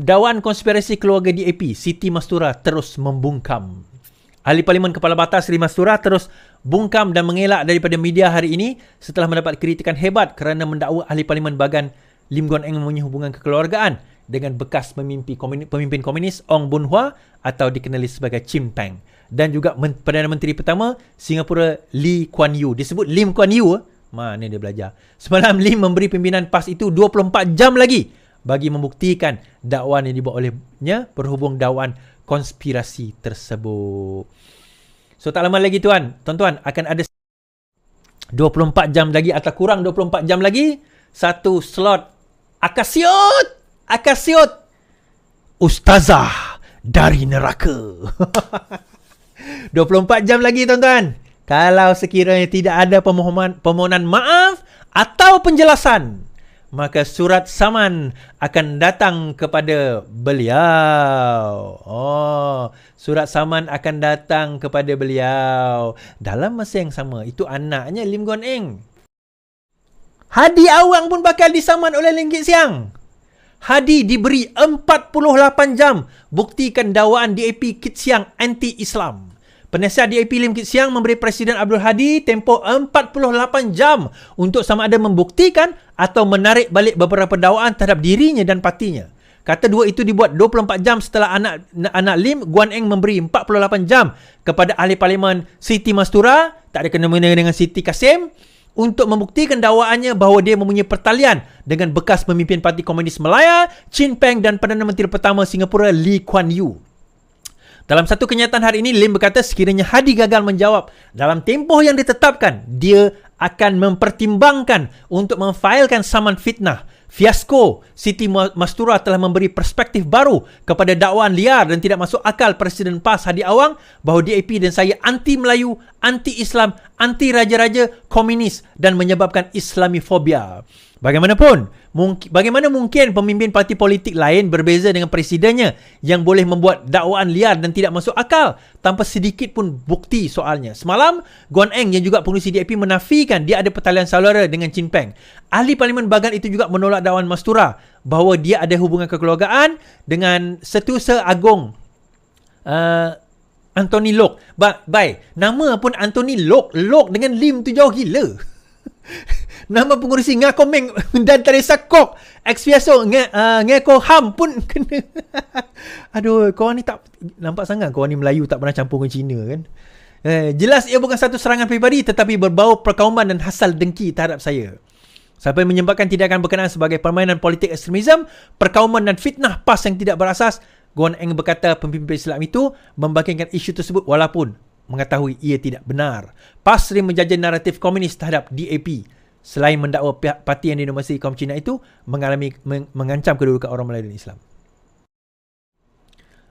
Dawan konspirasi keluarga DAP, Siti Mastura terus membungkam. Ahli Parlimen Kepala Batas Sri Mastura terus bungkam dan mengelak daripada media hari ini setelah mendapat kritikan hebat kerana mendakwa Ahli Parlimen Bagan Lim Guan Eng mempunyai hubungan kekeluargaan dengan bekas pemimpin komunis Ong Boon Hua atau dikenali sebagai Chin Peng, dan juga Perdana Menteri pertama Singapura Lee Kuan Yew. Disebut Lim Kuan Yew, mana dia belajar. Semalam Lim memberi pimpinan PAS itu 24 jam lagi bagi membuktikan dakwaan yang dibuat olehnya berhubung dakwaan konspirasi tersebut. So tak lama lagi tuan-tuan akan ada 24 jam lagi atau kurang 24 jam lagi, satu slot Akasiot Ustazah dari neraka. 24 jam lagi tuan-tuan. Kalau sekiranya tidak ada permohonan maaf atau penjelasan, maka surat saman akan datang kepada beliau. Surat saman akan datang kepada beliau. Dalam masa yang sama, itu anaknya Lim Guan Eng. Hadi Awang pun bakal disaman oleh Lim Kit Siang. Hadi diberi 48 jam buktikan dakwaan DAP Kit Siang anti-Islam. Penasihat DAP Lim Kit Siang memberi Presiden Abdul Hadi tempoh 48 jam untuk sama ada membuktikan atau menarik balik beberapa dakwaan terhadap dirinya dan partinya. Kata dua itu dibuat 24 jam setelah anak Lim Guan Eng memberi 48 jam kepada Ahli Parlimen Siti Mastura, tak ada kena-mena dengan Siti Kasim, untuk membuktikan dakwaannya bahawa dia mempunyai pertalian dengan bekas pemimpin Parti Komunis Malaya, Chin Peng, dan Perdana Menteri pertama Singapura Lee Kuan Yew. Dalam satu kenyataan hari ini, Lim berkata sekiranya Hadi gagal menjawab dalam tempoh yang ditetapkan, dia akan mempertimbangkan untuk memfailkan saman fitnah. Fiasko Siti Mastura telah memberi perspektif baru kepada dakwaan liar dan tidak masuk akal Presiden PAS Hadi Awang bahawa DAP dan saya anti-Melayu, anti-Islam, anti-raja-raja komunis dan menyebabkan Islamifobia. Bagaimana mungkin pemimpin parti politik lain berbeza dengan presidennya yang boleh membuat dakwaan liar dan tidak masuk akal tanpa sedikit pun bukti soalnya. Semalam, Guan Eng yang juga pengurusi DAP menafikan dia ada pertalian saudara dengan Chin Peng. Ahli Parlimen Bagan itu juga menolak dakwaan Mastura bahawa dia ada hubungan kekeluargaan dengan Setiausaha Agong Anthony Lok. Baik, nama pun Anthony Lok dengan Lim tu jauh gila. Nama pengurusi Ngakomeng dan Teresa Kok ex-Fiaso Ngeko Ham pun kena. Aduh, korang ni tak nampak sangat korang ni Melayu tak pernah campur dengan Cina kan. Jelas ia bukan satu serangan peribadi tetapi berbau perkauman dan hasal dengki terhadap saya. Sampai menyebabkan tindakan berkenaan sebagai permainan politik ekstremisme, perkauman dan fitnah PAS yang tidak berasas. Guan Eng berkata pemimpin Islam itu membangkitkan isu tersebut walaupun mengetahui ia tidak benar. PAS sering menjajah naratif komunis terhadap DAP. Selain mendakwa pihak parti yang didominasi kaum Cina itu mengancam kedudukan orang Melayu dan Islam.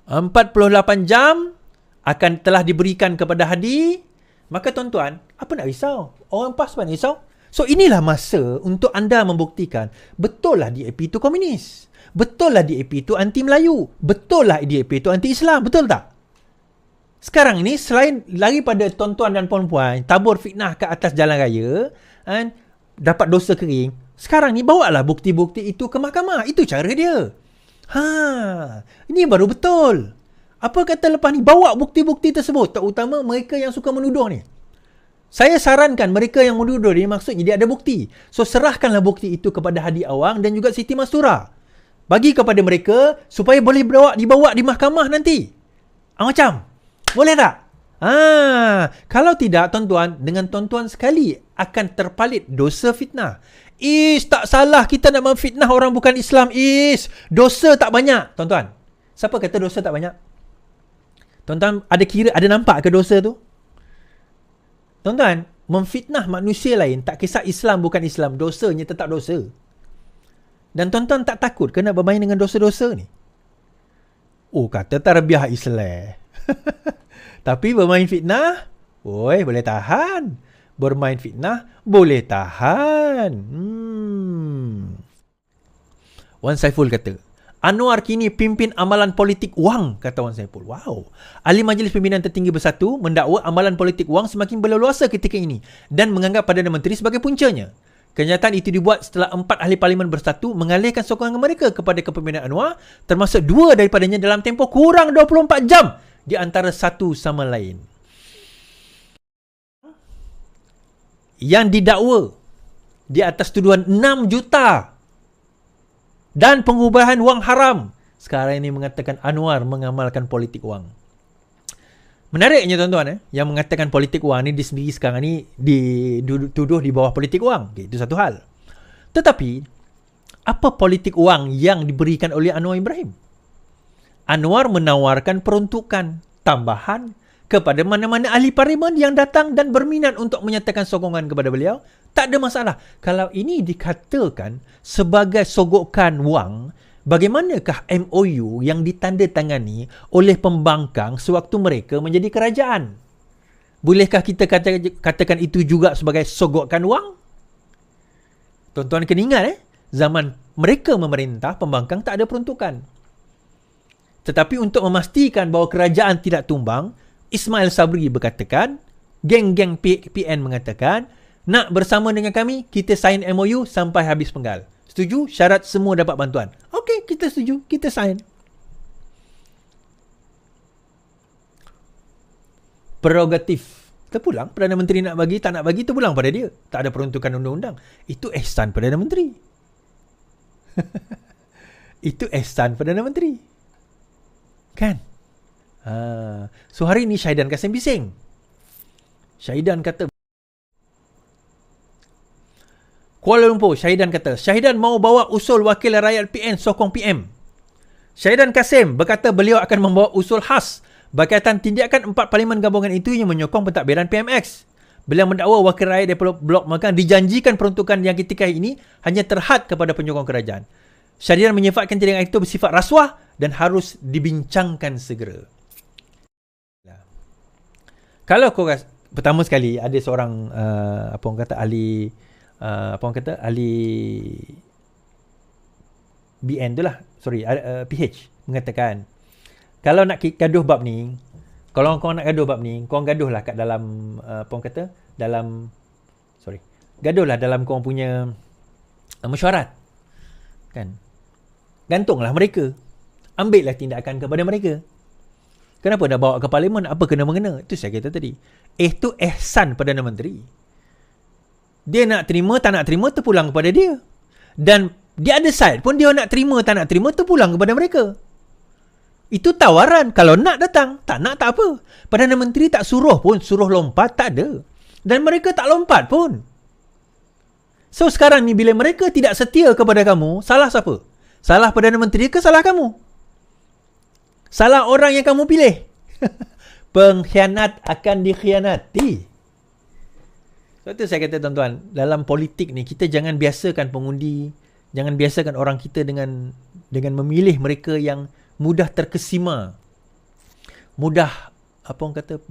48 jam akan telah diberikan kepada Hadi. Maka tuan-tuan, apa nak risau? Orang PAS pun risau. So inilah masa untuk anda membuktikan betul lah DAP itu komunis. Betul lah DAP itu anti-Melayu. Betul lah DAP itu anti-Islam. Betul tak? Sekarang ni selain lari pada tuan-tuan dan puan-puan tabur fitnah ke atas jalan raya, dapat dosa kering, sekarang ni bawalah bukti-bukti itu ke mahkamah. Itu cara dia. Ini baru betul. Apa kata lepas ni bawa bukti-bukti tersebut, terutama mereka yang suka menuduh ni. Saya sarankan mereka yang menuduh ni maksudnya dia ada bukti. So serahkanlah bukti itu kepada Hadi Awang dan juga Siti Mastura. Bagi kepada mereka supaya boleh dibawa di mahkamah nanti. Macam boleh tak? Kalau tidak, tuan-tuan, dengan tuan-tuan sekali akan terpalit dosa fitnah. Tak salah kita nak memfitnah orang bukan Islam. Dosa tak banyak, tuan-tuan. Siapa kata dosa tak banyak? Tuan-tuan, ada nampak ke dosa tu? Tuan-tuan, memfitnah manusia lain, tak kisah Islam bukan Islam, dosanya tetap dosa. Dan tuan-tuan tak takut ke nak bermain dengan dosa-dosa ni? Kata tarbiyah Islam. Tapi bermain fitnah, boleh tahan. Bermain fitnah, boleh tahan. Wan Saiful kata, Anwar kini pimpin amalan politik wang, kata Wan Saiful. Wow. Ahli Majlis Pimpinan Tertinggi Bersatu mendakwa amalan politik wang semakin berleluasa ketika ini dan menganggap Perdana Menteri sebagai puncanya. Kenyataan itu dibuat setelah 4 ahli parlimen bersatu mengalihkan sokongan mereka kepada kepimpinan Anwar, termasuk 2 daripadanya dalam tempoh kurang 24 jam di antara satu sama lain. Yang didakwa di atas tuduhan 6 juta dan pengubahan wang haram, sekarang ini mengatakan Anwar mengamalkan politik wang. Menariknya tuan-tuan, yang mengatakan politik wang ni dia sendiri sekarang ni dituduh di bawah politik wang. Okay, itu satu hal. Tetapi apa politik wang yang diberikan oleh Anwar Ibrahim? Anwar menawarkan peruntukan tambahan kepada mana-mana ahli parlimen yang datang dan berminat untuk menyatakan sokongan kepada beliau. Tak ada masalah. Kalau ini dikatakan sebagai sogokan wang, bagaimanakah MOU yang ditandatangani oleh pembangkang sewaktu mereka menjadi kerajaan? Bolehkah kita katakan itu juga sebagai sogokan wang? Tuan-tuan kena ingat, zaman mereka memerintah, pembangkang tak ada peruntukan. Tetapi untuk memastikan bahawa kerajaan tidak tumbang, Ismail Sabri berkatakan, geng-geng PN mengatakan, nak bersama dengan kami, kita sign MOU sampai habis penggal. Setuju? Syarat semua dapat bantuan. Okey, kita setuju. Kita sign. Prerogatif. Terpulang. Perdana Menteri nak bagi, tak nak bagi, terpulang pada dia. Tak ada peruntukan undang-undang. Itu ihsan Perdana Menteri. Itu ihsan Perdana Menteri. Kan? So hari ni Syahidan Kasim bising. Syahidan kata, Kuala Lumpur, Syahidan kata, Syahidan mau bawa usul wakil rakyat PN sokong PM. Syahidan Kasim berkata beliau akan membawa usul khas berkaitan tindakan 4 parlimen gabungan itu yang menyokong pentadbiran PMX. Beliau mendakwa wakil rakyat daripada Blok Makan dijanjikan peruntukan yang ketika ini hanya terhad kepada penyokong kerajaan. Syahidan menyifatkan tindakan itu bersifat rasuah dan harus dibincangkan segera. Kalau kau pertama sekali ada seorang ahli BN tu lah, PH mengatakan, kalau nak gaduh bab ni, kalau kau nak gaduh bab ni, kau gaduhlah kat dalam gaduhlah dalam kau punya mesyuarat, kan? Gantunglah mereka, ambillah tindakan kepada mereka. Kenapa dah bawa ke parlimen? Apa kena-mengena? Itu saya kata tadi. Itu ihsan Perdana Menteri. Dia nak terima, tak nak terima, terpulang kepada dia. Dan dia ada side pun, dia nak terima, tak nak terima, terpulang kepada mereka. Itu tawaran. Kalau nak datang, tak nak tak apa. Perdana Menteri tak suruh pun, suruh lompat, tak ada. Dan mereka tak lompat pun. So sekarang ni bila mereka tidak setia kepada kamu, salah siapa? Salah Perdana Menteri ke salah kamu? Salah orang yang kamu pilih. Pengkhianat akan dikhianati. Sebab tu saya kata tuan-tuan, dalam politik ni kita jangan biasakan pengundi, jangan biasakan orang kita dengan memilih mereka yang mudah terkesima. Mudah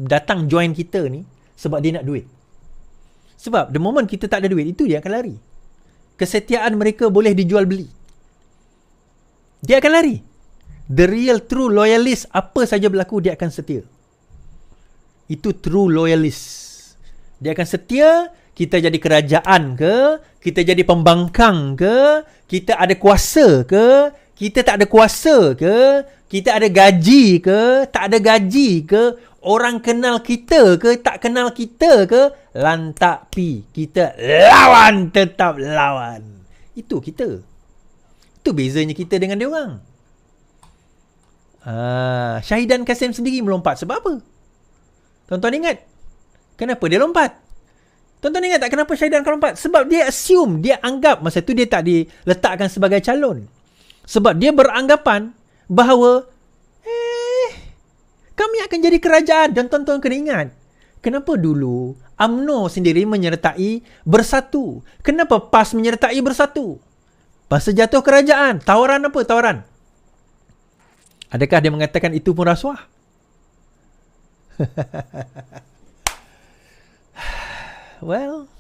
datang join kita ni sebab dia nak duit. Sebab the moment kita tak ada duit, itu dia akan lari. Kesetiaan mereka boleh dijual beli. Dia akan lari. The real true loyalist, apa saja berlaku dia akan setia. Itu true loyalist. Dia akan setia, kita jadi kerajaan ke, kita jadi pembangkang ke, kita ada kuasa ke, kita tak ada kuasa ke, kita ada gaji ke, tak ada gaji ke, orang kenal kita ke, tak kenal kita ke, lantak pi. Kita lawan, tetap lawan. Itu kita. Itu bezanya kita dengan dia orang. Syahidan Kasim sendiri melompat sebab apa? Tuan-tuan ingat kenapa dia lompat? Tuan-tuan ingat tak kenapa Syahidan lompat? Sebab dia assume, dia anggap masa tu dia tak diletakkan sebagai calon. Sebab dia beranggapan bahawa kami akan jadi kerajaan. Dan tuan-tuan kena ingat, kenapa dulu UMNO sendiri menyertai Bersatu? Kenapa PAS menyertai Bersatu? Masa jatuh kerajaan, tawaran apa? Tawaran. Adakah dia mengatakan itu pun rasuah? Well,